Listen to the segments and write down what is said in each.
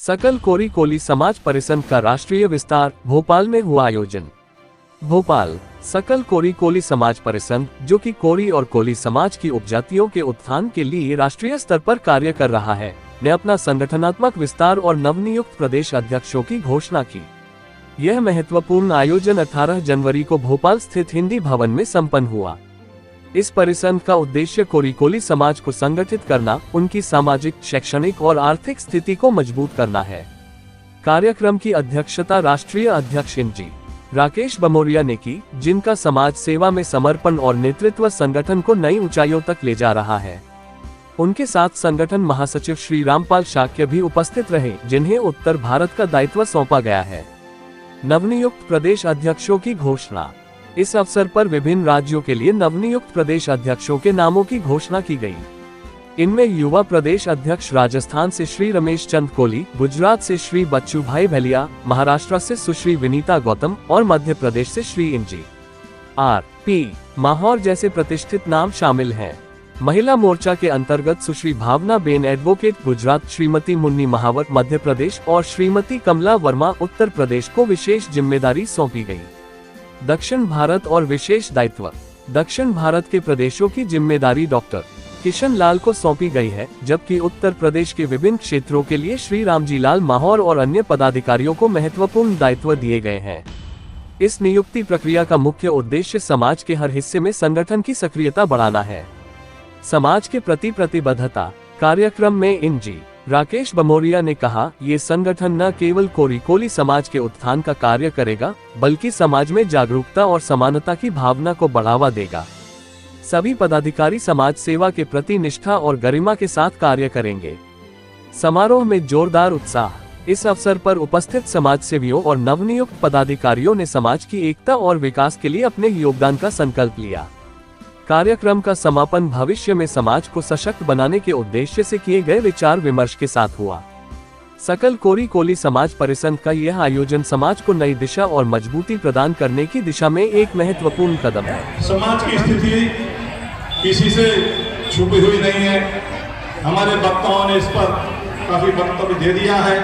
सकल कोरी कोली समाज परिसंघ का राष्ट्रीय विस्तार भोपाल में हुआ आयोजन। भोपाल सकल कोरी कोली समाज परिसंघ, जो कि कोरी और कोली समाज की उपजातियों के उत्थान के लिए राष्ट्रीय स्तर पर कार्य कर रहा है, ने अपना संगठनात्मक विस्तार और नवनियुक्त प्रदेश अध्यक्षों की घोषणा की। यह महत्वपूर्ण आयोजन 18 जनवरी को भोपाल स्थित हिंदी भवन में संपन्न हुआ। इस परिसंघ का उद्देश्य कोरी कोली समाज को संगठित करना, उनकी सामाजिक, शैक्षणिक और आर्थिक स्थिति को मजबूत करना है। कार्यक्रम की अध्यक्षता राष्ट्रीय अध्यक्ष इंजी राकेश बमोरिया ने की, जिनका समाज सेवा में समर्पण और नेतृत्व संगठन को नई ऊंचाइयों तक ले जा रहा है। उनके साथ संगठन महासचिव श्री रामपाल शाक्य भी उपस्थित रहे, जिन्हें उत्तर भारत का दायित्व सौंपा गया है। नवनियुक्त प्रदेश अध्यक्षों की घोषणा। इस अवसर पर विभिन्न राज्यों के लिए नवनियुक्त प्रदेश अध्यक्षों के नामों की घोषणा की गई। इनमें युवा प्रदेश अध्यक्ष राजस्थान से श्री रमेश चंद कोली, गुजरात से श्री बच्चू भाई भलिया, महाराष्ट्र से सुश्री विनीता गौतम और मध्य प्रदेश से श्री इंजी R.P. माहौर जैसे प्रतिष्ठित नाम शामिल हैं। महिला मोर्चा के अंतर्गत सुश्री भावना बेन एडवोकेट गुजरात, श्रीमती मुन्नी महावर मध्य प्रदेश और श्रीमती कमला वर्मा उत्तर प्रदेश को विशेष जिम्मेदारी सौंपी गई। दक्षिण भारत और विशेष दायित्व। दक्षिण भारत के प्रदेशों की जिम्मेदारी डॉक्टर किशन लाल को सौंपी गई है, जबकि उत्तर प्रदेश के विभिन्न क्षेत्रों के लिए श्री रामजी लाल माहौर और अन्य पदाधिकारियों को महत्वपूर्ण दायित्व दिए गए हैं। इस नियुक्ति प्रक्रिया का मुख्य उद्देश्य समाज के हर हिस्से में संगठन की सक्रियता बढ़ाना है। समाज के प्रति प्रतिबद्धता। कार्यक्रम में इंजी राकेश बमोरिया ने कहा, ये संगठन न केवल कोरी कोली समाज के उत्थान का कार्य करेगा, बल्कि समाज में जागरूकता और समानता की भावना को बढ़ावा देगा। सभी पदाधिकारी समाज सेवा के प्रति निष्ठा और गरिमा के साथ कार्य करेंगे। समारोह में जोरदार उत्साह। इस अवसर पर उपस्थित समाज सेवियों और नवनियुक्त पदाधिकारियों ने समाज की एकता और विकास के लिए अपने योगदान का संकल्प लिया। कार्यक्रम का समापन भविष्य में समाज को सशक्त बनाने के उद्देश्य से किए गए विचार विमर्श के साथ हुआ। सकल कोरी कोली समाज परिसंघ का यह आयोजन समाज को नई दिशा और मजबूती प्रदान करने की दिशा में एक महत्वपूर्ण कदम है। समाज की स्थिति किसी से छुपी हुई नहीं है। हमारे वक्ताओं ने इस पर काफी वक्तव्य दे दिया है।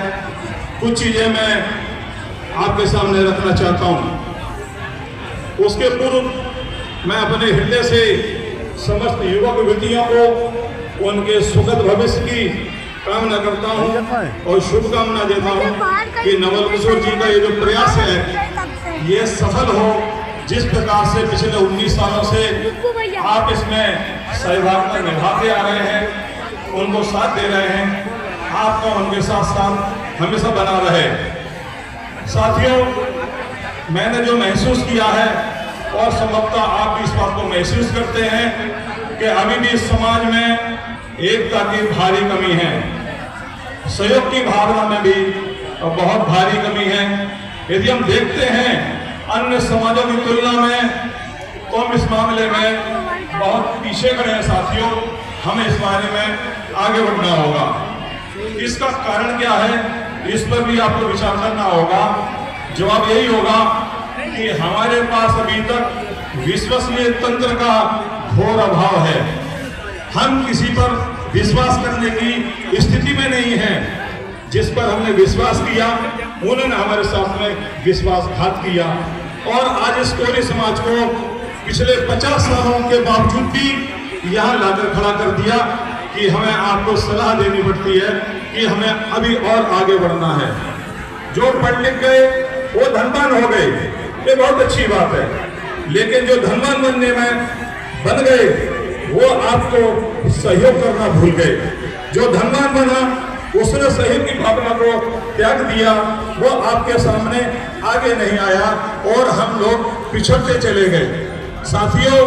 कुछ चीजें मैं आपके सामने रखना चाहता हूं। उसके पूर्व मैं अपने हृदय से समस्त युवक युवतियों को उनके सुखद भविष्य की कामना करता हूं और शुभकामना देता हूं कि नवल किशोर जी का ये जो प्रयास है ये सफल हो। जिस प्रकार से पिछले 19 सालों से आप इसमें सहभागिता निभाते आ रहे हैं, उनको साथ दे रहे हैं, आपका उनके साथ साथ हमेशा बना रहे। साथियों, मैंने जो महसूस किया है और संभवतः आप भी इस बात को महसूस करते हैं कि अभी भी इस समाज में एकता की भारी कमी है, सहयोग की भावना में भी बहुत भारी कमी है। यदि हम देखते हैं अन्य समाजों की तुलना में तो हम इस मामले में बहुत पीछे खड़े हैं। साथियों, हमें इस बारे में आगे बढ़ना होगा। इसका कारण क्या है, इस पर भी आपको विचार करना होगा। जवाब यही होगा कि हमारे पास अभी तक विश्वसनीय तंत्र का घोर अभाव है। हम किसी पर विश्वास करने की स्थिति में नहीं है। जिस पर हमने विश्वास किया उन्होंने हमारे साथ में विश्वासघात किया और आज इस कोरी समाज को पिछले 50 सालों के बावजूद भी यहाँ लाकर खड़ा कर दिया कि हमें आपको सलाह देनी पड़ती है कि हमें अभी और आगे बढ़ना है। जो पढ़ लिख गए वो धनवान हो गए, ये बहुत अच्छी बात है, लेकिन जो धनवान बनने में बन गए वो आपको सहयोग करना भूल गए। जो धनवान बना उसने सहयोग की भावना को त्याग दिया, वो आपके सामने आगे नहीं आया और हम लोग पिछड़ते चले गए। साथियों,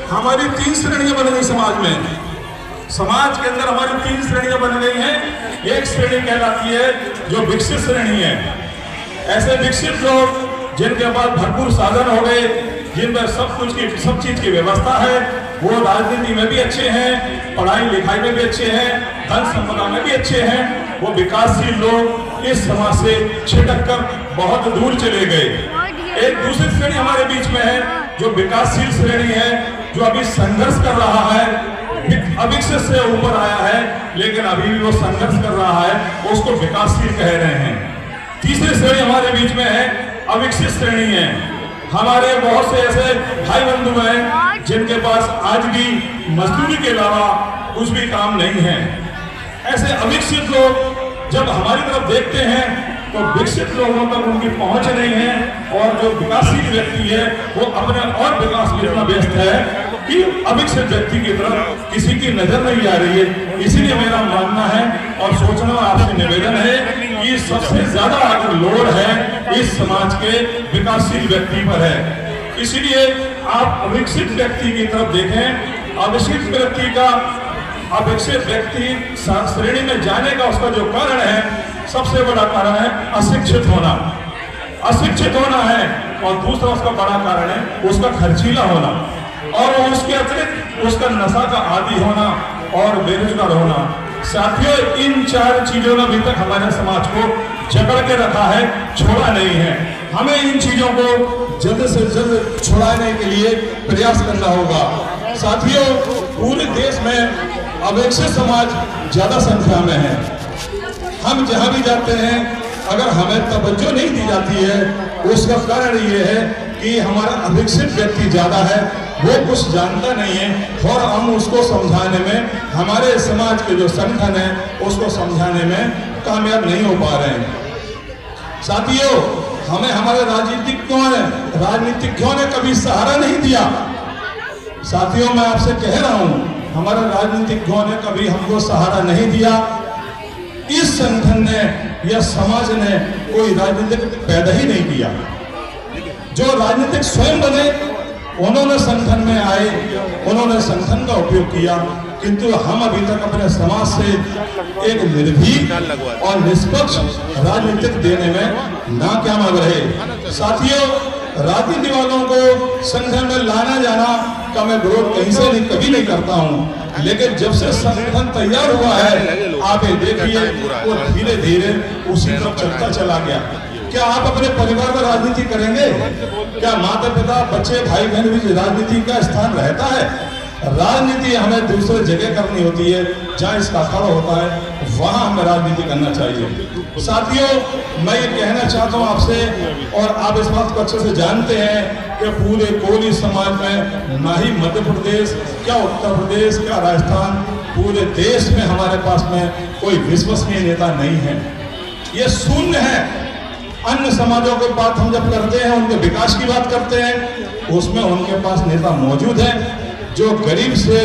हमारी 3 श्रेणियां बन गई समाज में। समाज के अंदर हमारी 3 श्रेणियां बन गई हैं। एक श्रेणी कहलाती है जो विकसित श्रेणी है। ऐसे विकसित लोग जिनके पास भरपूर साधन हो गए, जिनमें सब चीज की व्यवस्था है, वो राजनीति में भी अच्छे हैं, पढ़ाई लिखाई में भी अच्छे हैं, धन संपदा में भी अच्छे हैं। वो विकासशील लोग इस समाज से छिटक कर बहुत दूर चले गए। एक दूसरी श्रेणी हमारे बीच में है जो विकासशील श्रेणी है, जो अभी संघर्ष कर रहा है। अविकसित से ऊपर आया है, लेकिन अभी भी वो संघर्ष कर रहा है, उसको विकासशील कह रहे हैं। तीसरी श्रेणी हमारे बीच में है, अविकसित श्रेणी है। हमारे बहुत से ऐसे भाई बंधु हैं जिनके पास आज भी मजदूरी के अलावा कुछ भी काम नहीं है। ऐसे अविकसित लोग जब हमारी तरफ देखते हैं तो विकसित लोगों तक उनकी पहुंच नहीं है, और जो विकासशील व्यक्ति है वो अपने और विकास में इतना व्यस्त है कि अविकसित व्यक्ति की तरफ किसी की नजर नहीं आ रही है। इसीलिए मेरा मानना है और सोचना आपसे निवेदन है कि सबसे ज्यादा अगर लोड है इस समाज के विकासशील व्यक्ति पर है। इसीलिए आप अविकसित व्यक्ति की तरफ देखें। अविकसित व्यक्ति श्रेणी में जाने का उसका जो कारण है, सबसे बड़ा कारण है अशिक्षित होना। अशिक्षित होना है, और दूसरा उसका बड़ा कारण है उसका खर्चीला होना, और उसके अतिरिक्त उसका नशा का आदी होना और बेरोजगार होना। साथियों, इन चार चीजों ने अभी तक हमारे समाज को जकड़ के रखा है, छोड़ा नहीं है। हमें इन चीजों को जल्द से जल्द छुड़ाने के लिए प्रयास करना होगा। साथियों, पूरे देश में अविकसित समाज ज्यादा संख्या में है। हम जहां भी जाते हैं, अगर हमें तवज्जो नहीं दी जाती है, उसका कारण ये है कि हमारा अविकसित व्यक्ति ज्यादा है, वो कुछ जानता नहीं है, और हम उसको समझाने में, हमारे समाज के जो संगठन है उसको समझाने में कामयाब नहीं हो पा रहे हैं। साथियों, हमें हमारे राजनीतिज्ञों ने कभी सहारा नहीं दिया। साथियों, मैं आपसे कह रहा हूं, हमारे राजनीतिज्ञों ने कभी हमको सहारा नहीं दिया। इस संगठन ने या समाज ने कोई राजनीतिक पैदा ही नहीं किया। जो राजनीतिक स्वयं बने, उन्होंने संगठन में आए, उन्होंने संगठन का उपयोग किया, किंतु हम अभी तक अपने समाज से एक निर्भीक और निष्पक्ष राजनीतिक देने में नाकामयाब रहे। साथियों, राजनीति वालों को संगठन में लाना जाना का मैं विरोध कहीं से कभी नहीं करता हूं, लेकिन जब से संगठन तैयार हुआ है, आप ये देखिए वो धीरे धीरे उसी तरफ चलता चला गया। क्या आप अपने परिवार में राजनीति करेंगे? क्या माता पिता, बच्चे, भाई बहन भी राजनीति का स्थान रहता है? राजनीति हमें दूसरे जगह करनी होती है, जहाँ इसका अखाड़ा होता है वहां हमें राजनीति करना चाहिए। साथियों, मैं ये कहना चाहता हूँ आपसे, और आप इस बात को अच्छे से जानते हैं कि पूरे कोली समाज में ना ही मध्य प्रदेश, क्या उत्तर प्रदेश, क्या राजस्थान, पूरे देश में हमारे पास में कोई विश्वसनीय नेता नहीं है। ये शून्य है। अन्य समाजों की बात हम जब करते हैं, उनके विकास की बात करते हैं, उसमें उनके पास नेता मौजूद हैं जो गरीब से,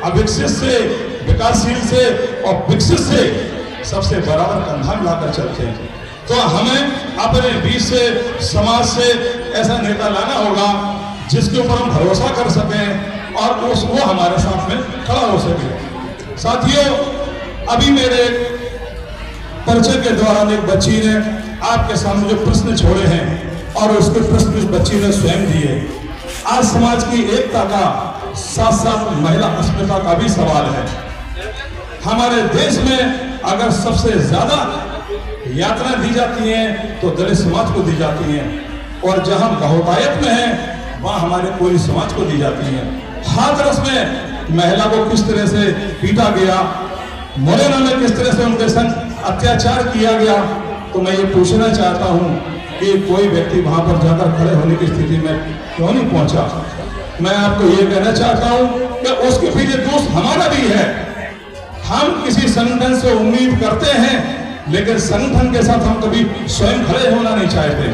अविकसित से, विकासशील से और विकसित से सबसे बराबर कंधा मिलाकर चलते हैं। तो हमें अपने बीच से, समाज से ऐसा नेता लाना होगा जिसके ऊपर हम भरोसा कर सकें और वो हमारे साथ में खड़ा हो सके। साथियों, अभी मेरे परिचय के दौरान एक बच्ची ने आपके सामने जो प्रश्न छोड़े हैं, और उसके प्रश्न उस बच्ची ने स्वयं दिए। आज समाज की एकता का साथ साथ महिला अस्मिता का भी सवाल है। हमारे देश में अगर सबसे ज्यादा यातना दी जाती है तो दलित समाज को दी जाती है, और जहां बहुतायत में है वहां हमारे कोली समाज को दी जाती है। हाथरस में महिला को किस तरह से पीटा गया, मुरैना में किस तरह से उनके संग अत्याचार किया गया, तो मैं ये पूछना चाहता हूं कि कोई व्यक्ति वहां पर जाकर खड़े होने की स्थिति में क्यों नहीं पहुंचा। मैं आपको ये कहना चाहता हूं कि उसके पीछे दोष हमारा भी है। हम किसी संगठन से उम्मीद करते हैं, लेकिन संगठन के साथ हम कभी स्वयं खड़े होना नहीं चाहते।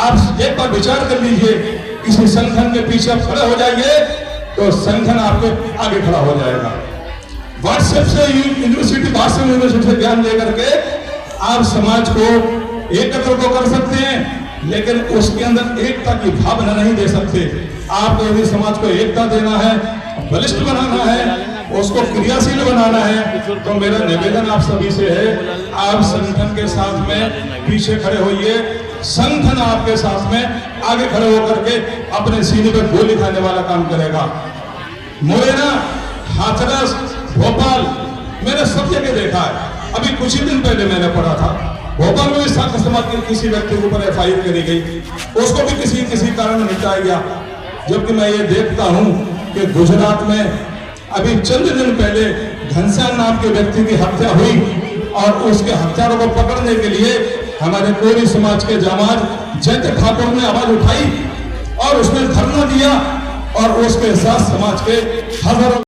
आप एक बार विचार कर लीजिए, किसी संगठन के पीछे आप खड़े हो जाइए तो संगठन आपके आगे खड़ा हो जाएगा। व्हाट्सएप से यूनिवर्सिटी, भाषण यूनिवर्सिटी से ज्ञान लेकर के आप समाज को एकत्र तो कर सकते हैं, लेकिन उसके अंदर एकता की भावना नहीं दे सकते। आपको यदि समाज को एकता देना है, बलिष्ठ बनाना है, उसको क्रियाशील बनाना है, तो मेरा निवेदन आप सभी से है, आप संगठन के साथ में पीछे खड़े होइए। संगठन आपके साथ में आगे खड़े होकर के अपने सीने पे गोली खाने वाला काम करेगा। मुरैना, हाथरस, भोपाल, मैंने सब जगह देखा है। अभी कुछ ही दिन पहले मैंने पढ़ा था, भोपाल में भी साक्ष्य समाज के किसी व्यक्ति के ऊपर FIR करी गई, उसको भी किसी कारण निपटाया गया। जबकि मैं ये देखता हूं कि गुजरात में अभी चंद दिन पहले घनश्याम नाम के व्यक्ति की हत्या हुई और उसके हत्यारों को पकड़ने के लिए हमारे कोली समाज के जामाज जयंत ठाकुर ने आवाज उठाई और उसने धरना दिया और उसके साथ समाज के हजारों